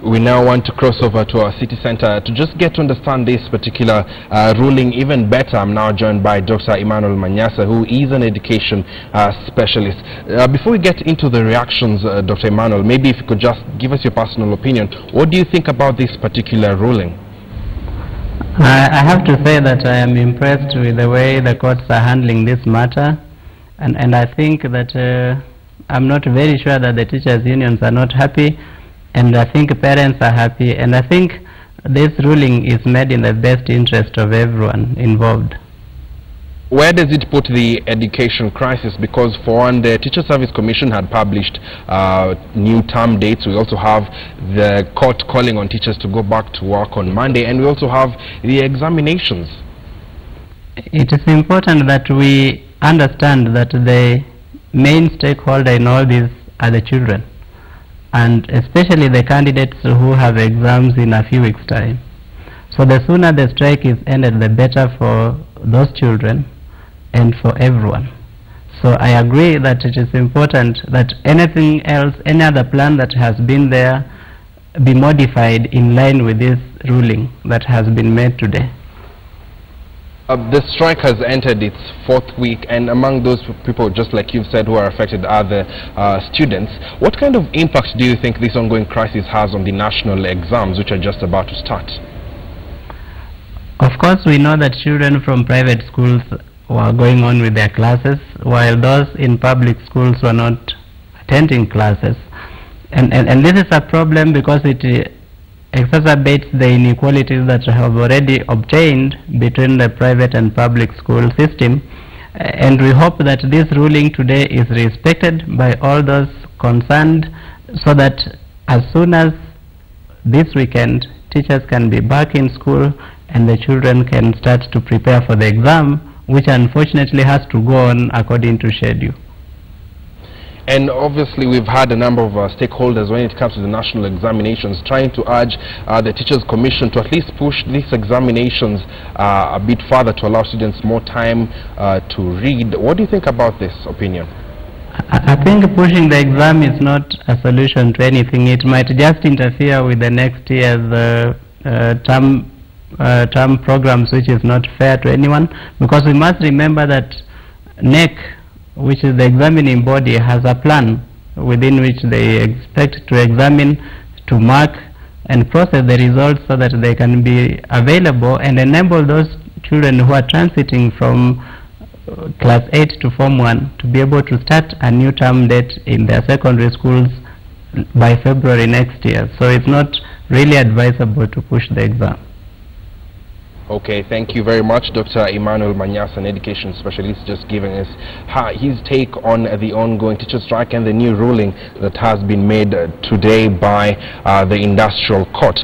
We now want to cross over to our city center to just get to understand this particular ruling even better. I'm now joined by Dr. Emmanuel Manyasa, who is an education specialist. Before we get into the reactions, Dr. Emmanuel, maybe if you could just give us your personal opinion. What do you think about this particular ruling? I have to say that I am impressed with the way the courts are handling this matter, and I think that I'm not very sure that the teachers' unions are not happy, and I think parents are happy, and I think this ruling is made in the best interest of everyone involved. Where does it put the education crisis? Because for one, the Teacher Service Commission had published new term dates. We also have the court calling on teachers to go back to work on Monday, and we also have the examinations. It is important that we understand that the main stakeholder in all this are the children, and especially the candidates who have exams in a few weeks' time. So the sooner the strike is ended, the better for those children and for everyone. So I agree that it is important that anything else, any other plan that has been there, be modified in line with this ruling that has been made today. The strike has entered its fourth week, and among those people, just like you've said, who are affected are the students. What kind of impact do you think this ongoing crisis has on the national exams, which are just about to start? Of course, we know that children from private schools were going on with their classes, while those in public schools were not attending classes. And this is a problem because it exacerbates the inequalities that have already obtained between the private and public school system, and we hope that this ruling today is respected by all those concerned, so that as soon as this weekend teachers can be back in school and the children can start to prepare for the exam, which unfortunately has to go on according to schedule. And obviously we've had a number of stakeholders when it comes to the national examinations trying to urge the Teachers Commission to at least push these examinations a bit further to allow students more time to read. What do you think about this opinion? I think pushing the exam is not a solution to anything. It might just interfere with the next year's term programs, which is not fair to anyone, because we must remember that NEC, which is the examining body, has a plan within which they expect to examine, to mark and process the results so that they can be available and enable those children who are transiting from class 8 to Form 1 to be able to start a new term date in their secondary schools by February next year. So it's not really advisable to push the exam. Okay, thank you very much, Dr. Emmanuel Manyasa, an education specialist, just giving us his take on the ongoing teacher strike and the new ruling that has been made today by the Industrial Court.